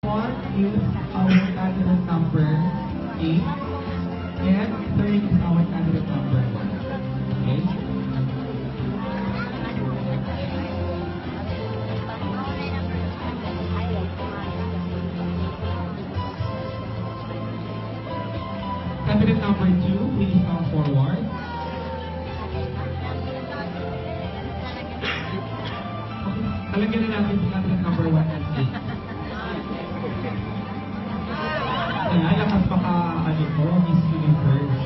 one is our candidate number 8, and third is our candidate number 1. Okay? Candidate number 2, please come forward. Talagyan na natin si candidate number 1 and 8. Kaya lakas baka ano ko, Miss Universe.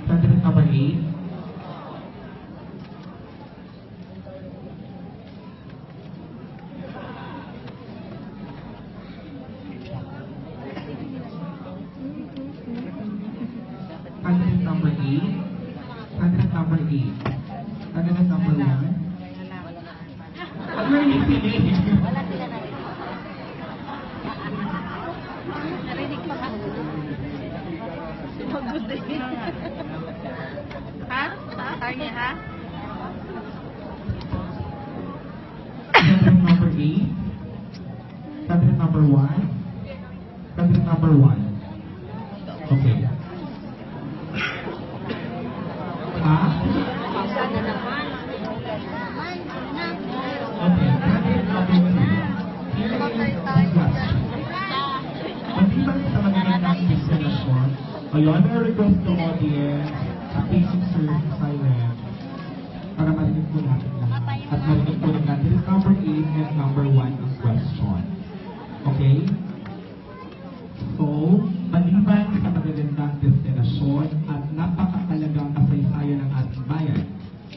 Candidate number 8. Candidate number 8. Candidate number 8. Candidate number 1. Ano yung pinili? Wala sila narinig. Narinig pa ka. Pagod din. Ha? Kanya ha? Candidate number 8. Candidate number 1. Candidate number 1. Okay. Ha? Sana naman. Okay. Candidate number 2. Here is the question. Maliban sa magagandang destinasyon, ayun, may request to audience sa basic service silent para marinig po natin lahat. At marinig po ng candidate number 8 and number 1 ang question. Okay? So, maliban sa magagandang destinasyon at napakahalagang kasaysayan ng ating bayan,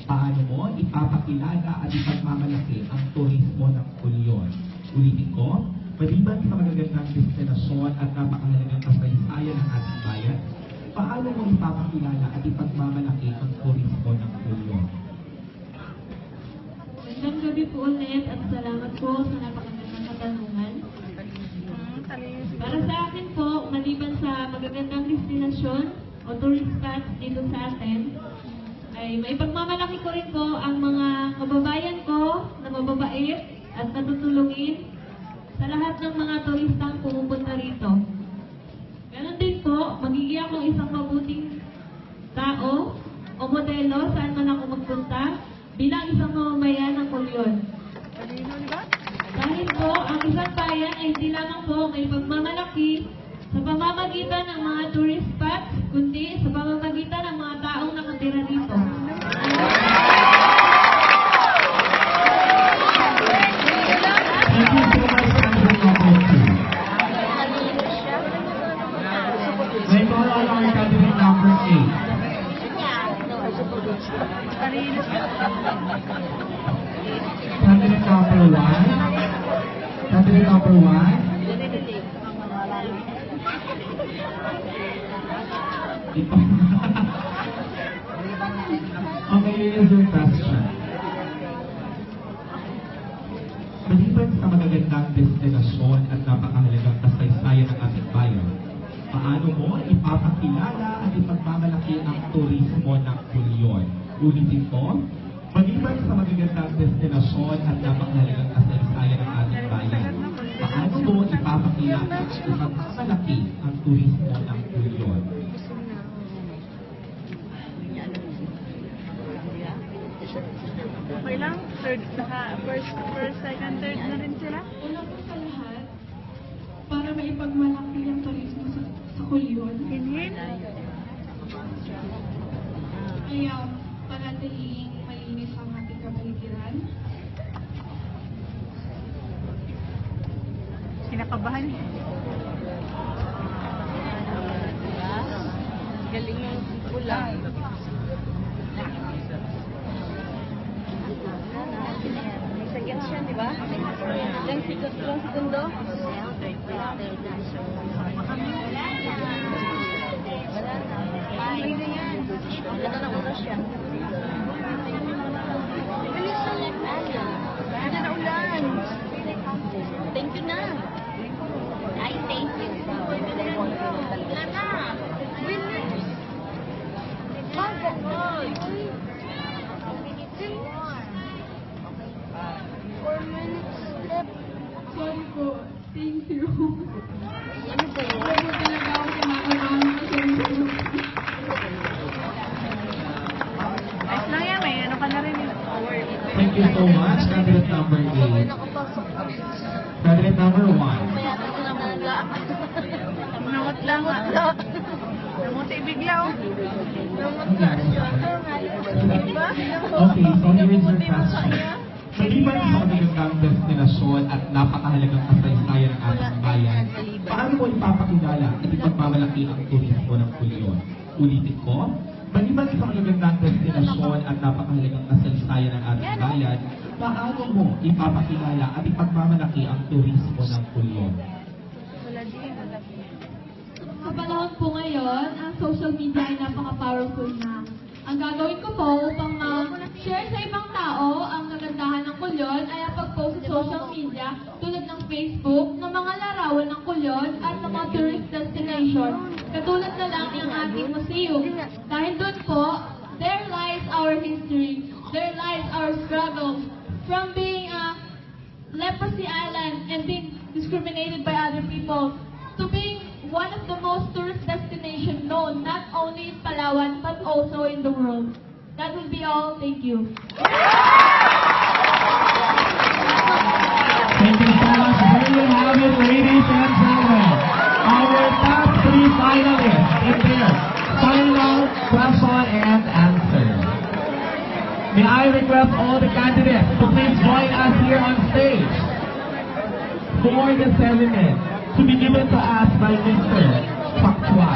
paano mo ipapakilala at ipagmamalaki ang turismo ng Pulyon? Ulitin ko, maliban sa magagandang destinasyon at napakahalagang kasaysayan ng ating bayan, paano mo ipapakilala at ipagmamalaki ang turismo ng Pulyon? Magandang gabi po ulit at salamat po sa napakagandang katanungan. Para sa akin po, maliban sa magagandang destinasyon o tourist spots dito sa atin, ay may pagmamalaki ko rin po ang mga kababayan ko na mababait at natutulungin sa lahat ng mga turistang pumupunta rito. Ganon din po, magiging akong isang mabuting tao o modelo saan man ako magpunta bilang isang mamamayan ng Pulyon. Dahil po, ang isang bayan ay hindi lamang po may pagmamalaki sa pamamagitan ng mga tourist spots, kundi sa pamamagitan ng mga taong nakatira dito. Thank you so much, candidate number 2. May call on our candidate number 8. Candidate number 1. Candidate number 1. Okay, here's your question. Maliban sa magagandang destinasyon at napakahalagang kasaysayan ng ating bayan, paano mo ipapakilala at ipagmamalaki ang turismo ng Pulyon? Ulitin ko, maliban sa magagandang destinasyon at napakahalagang kasaysayan ng ating bayan, paano mo ipapakilala at ipagmamalaki ang turismo ng Pulyon? Okay lang? Third, first, second, third na rin sila? Una po sa lahat, para maipagmalaki ang turismo sa Pulyon, Hinhin? ay panatiling malinis ang ating kapaligiran. Kinakabahan. Galing yung pula. May sagyan siya, di ba? Ilang segundo? Wala na. Wala na yan. Wala na oras siya. Thank you so much, candidate number 8. Candidate number 1. Nangot lang. Nangot ibigla oh. Diba? Okay, so here is your question. Maliban sa magagandang destinasyon at napakahalagang kasaysayan ng ating bayan, paano mo ipapakilala at ipagmamalaki ang turismo ng Culion? Ulitin ko, maliban sa magagandang destinasyon at napakahalagang kasaysayan ng ating bayan, paano mo ipapakilala at ipagmamalaki ang turismo ng Culion? Sa panahon po ngayon, ang social media ay napaka-powerful na. Ang gagawin ko po upang share sa ibang tao ang kagandahan ng Culion ay ang pag-post sa social media tulad ng Facebook ng mga larawan ng Culion at ng mga tourist destination. Katulad na lang ng ating museum. Dahil doon po, there lies our history, there lies our struggles from being a leprosy island and being discriminated by other people to being one of the most tourist destinations known not only in Palawan but also in the world. That will be all. Thank you. Thank you so much. There you have it, ladies and gentlemen. Our top 3 finalists in their final question and answer. May I request all the candidates to please join us here on stage for the seminar to be given to us by Mr. Pakchua.